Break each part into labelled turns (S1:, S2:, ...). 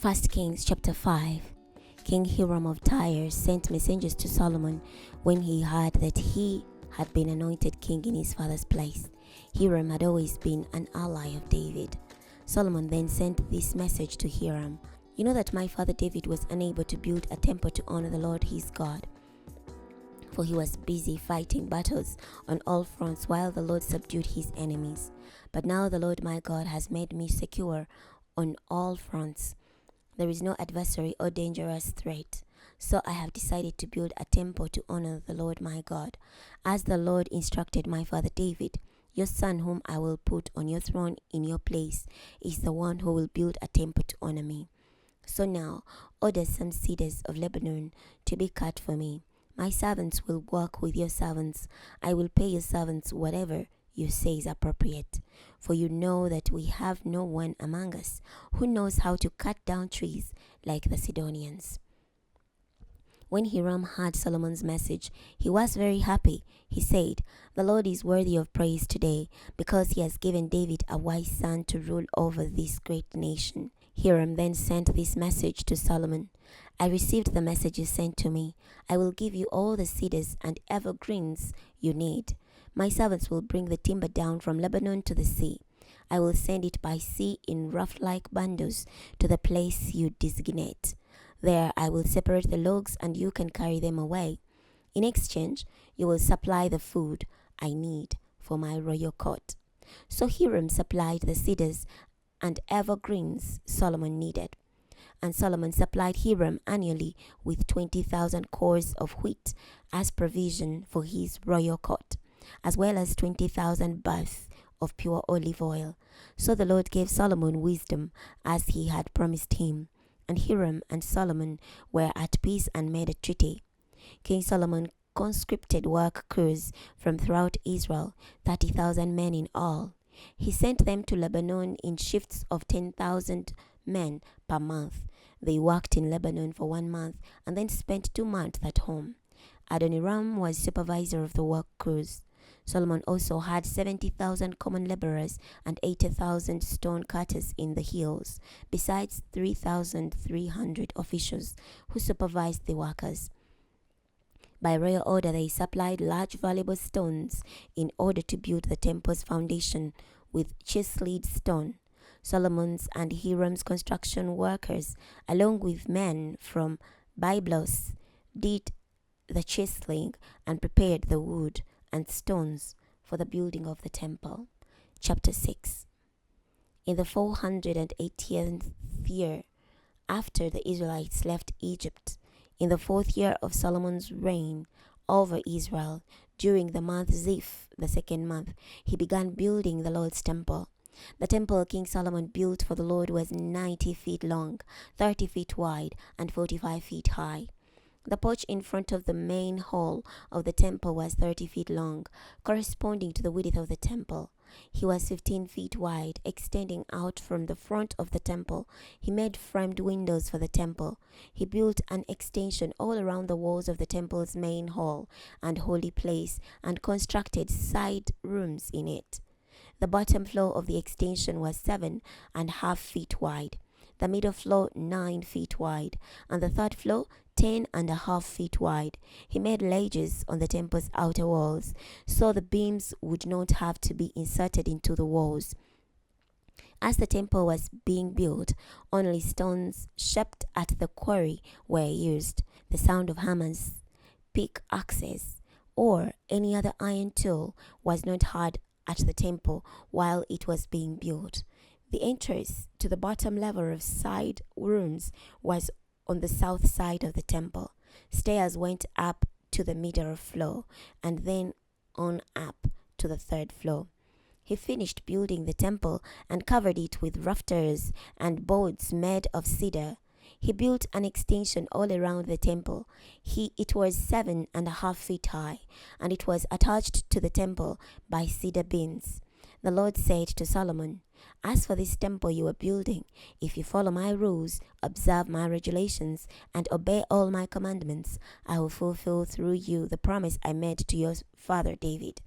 S1: 1 Kings chapter 5. King Hiram of Tyre sent messengers to Solomon when he heard that he had been anointed king in his father's place. Hiram had always been an ally of David. Solomon then sent this message to Hiram. You know that my father David was unable to build a temple to honor the Lord his God, for he was busy fighting battles on all fronts while the Lord subdued his enemies. But now the Lord my God has made me secure on all fronts. There is no adversary or dangerous threat. So I have decided to build a temple to honor the Lord my God, as the Lord instructed my father David. Your son, whom I will put on your throne in your place, is the one who will build a temple to honor me. So now, order some cedars of Lebanon to be cut for me. My servants will work with your servants. I will pay your servants whatever you say is appropriate. For you know that we have no one among us who knows how to cut down trees like the Sidonians. When Hiram heard Solomon's message, he was very happy. He said, The Lord is worthy of praise today, because he has given David a wise son to rule over this great nation. Hiram then sent this message to Solomon. I received the message you sent to me. I will give you all the cedars and evergreens you need. My servants will bring the timber down from Lebanon to the sea. I will send it by sea in raft-like bundles to the place you designate. There I will separate the logs and you can carry them away. In exchange, you will supply the food I need for my royal court. So Hiram supplied the cedars and evergreens Solomon needed. And Solomon supplied Hiram annually with 20,000 cores of wheat as provision for his royal court, as well as 20,000 baths of pure olive oil. So the Lord gave Solomon wisdom as he had promised him. And Hiram and Solomon were at peace and made a treaty. King Solomon conscripted work crews from throughout Israel, 30,000 men in all. He sent them to Lebanon in shifts of 10,000 men per month. They worked in Lebanon for 1 month and then spent 2 months at home. Adoniram was supervisor of the work crews. Solomon also had 70,000 common laborers and 80,000 stone cutters in the hills, besides 3,300 officials who supervised the workers. By royal order, they supplied large valuable stones in order to build the temple's foundation with chiseled stone. Solomon's and Hiram's construction workers, along with men from Byblos, did the chiseling and prepared the wood and stones for the building of the temple. Chapter 6. In the 480th year after the Israelites left Egypt, in the 4th year of Solomon's reign over Israel, during the month Ziph, the 2nd month, he began building the Lord's temple. The temple King Solomon built for the Lord was 90 feet long, 30 feet wide, and 45 feet high. The porch in front of the main hall of the temple was 30 feet long, corresponding to the width of the temple. He was 15 feet wide, extending out from the front of the temple. He made framed windows for the temple. He built an extension all around the walls of the temple's main hall and holy place, and constructed side rooms in it. The bottom floor of the extension was 7.5 feet wide, the middle floor 9 feet wide, and the third floor 10.5 feet wide. He made ledges on the temple's outer walls, so the beams would not have to be inserted into the walls. As the temple was being built, only stones shaped at the quarry were used. The sound of hammers, pickaxes, or any other iron tool was not heard at the temple while it was being built. The entrance to the bottom level of side rooms was on the south side of the temple. Stairs went up to the middle floor and then on up to the 3rd floor. He finished building the temple and covered it with rafters and boards made of cedar. He built an extension all around the temple. It was 7.5 feet high, and it was attached to the temple by cedar beams. The Lord said to Solomon, As for this temple you are building, if you follow my rules, observe my regulations, and obey all my commandments, I will fulfill through you the promise I made to your father David.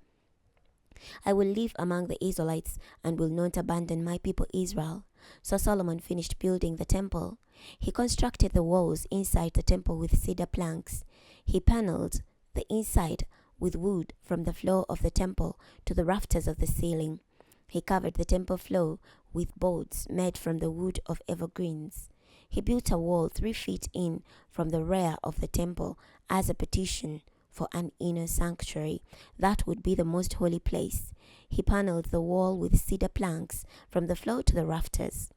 S1: I will live among the Israelites and will not abandon my people Israel. So Solomon finished building the temple. He constructed the walls inside the temple with cedar planks. He paneled the inside with wood from the floor of the temple to the rafters of the ceiling. He covered the temple floor with boards made from the wood of evergreens. He built a wall 3 feet in from the rear of the temple as a partition for an inner sanctuary. That would be the most holy place. He paneled the wall with cedar planks from the floor to the rafters.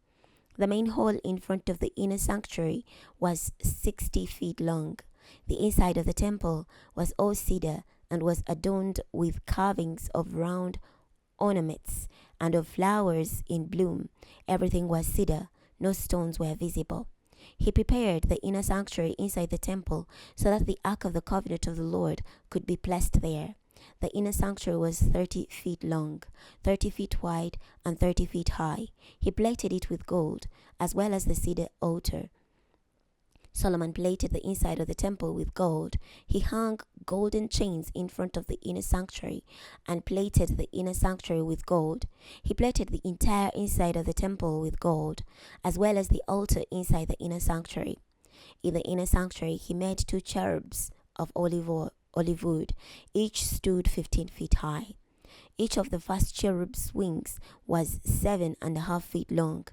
S1: The main hall in front of the inner sanctuary was 60 feet long. The inside of the temple was all cedar and was adorned with carvings of round ornaments and of flowers in bloom. Everything was cedar. No stones were visible. He prepared the inner sanctuary inside the temple so that the Ark of the Covenant of the Lord could be placed there. The inner sanctuary was 30 feet long, 30 feet wide, and 30 feet high. He plated it with gold, as well as the cedar altar. Solomon plated the inside of the temple with gold. He hung golden chains in front of the inner sanctuary and plated the inner sanctuary with gold. He plated the entire inside of the temple with gold, as well as the altar inside the inner sanctuary. In the inner sanctuary, he made 2 cherubs of olive wood. Each stood 15 feet high. Each of the first cherub's wings was 7.5 feet long.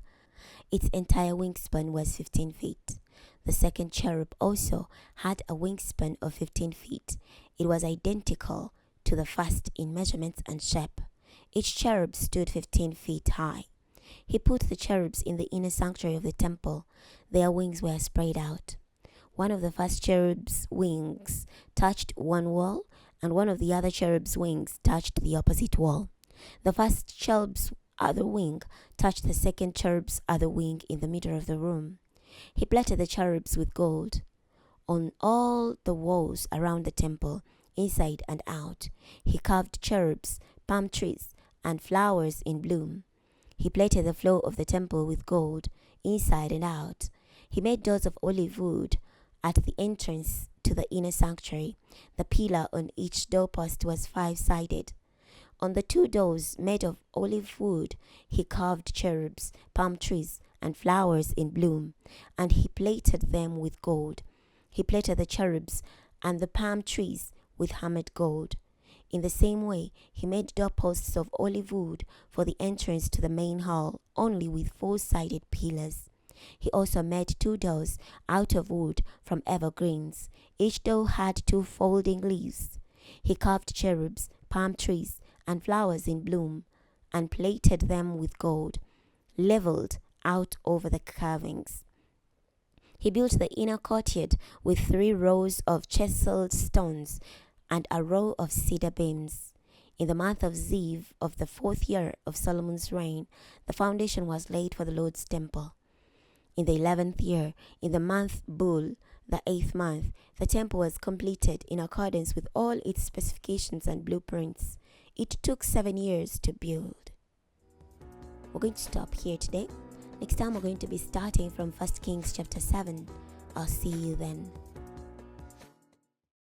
S1: Its entire wingspan was 15 feet. The second cherub also had a wingspan of 15 feet. It was identical to the first in measurements and shape. Each cherub stood 15 feet high. He put the cherubs in the inner sanctuary of the temple. Their wings were spread out. One of the first cherub's wings touched one wall, and one of the other cherub's wings touched the opposite wall. The first cherub's other wing touched the second cherub's other wing in the middle of the room. He plated the cherubs with gold on all the walls around the temple, inside and out. He carved cherubs, palm trees, and flowers in bloom. He plated the floor of the temple with gold, inside and out. He made doors of olive wood at the entrance to the inner sanctuary. The pillar on each doorpost was 5-sided. On the 2 doors made of olive wood, he carved cherubs, palm trees, and flowers in bloom, and he plated them with gold. He plated the cherubs and the palm trees with hammered gold. In the same way, he made doorposts of olive wood for the entrance to the main hall, only with 4-sided pillars. He also made 2 doors out of wood from evergreens. Each door had 2 folding leaves. He carved cherubs, palm trees, and flowers in bloom, and plated them with gold, leveled out over the carvings. He built the inner courtyard with 3 rows of chiseled stones and a row of cedar beams. In the month of Ziv of the 4th year of Solomon's reign, the foundation was laid for the Lord's temple. In the 11th year, in the month Bul, the 8th month, the temple was completed in accordance with all its specifications and blueprints. It took 7 years to build. We're going to stop here today. Next time we're going to be starting from 1 Kings chapter 7. I'll see you then.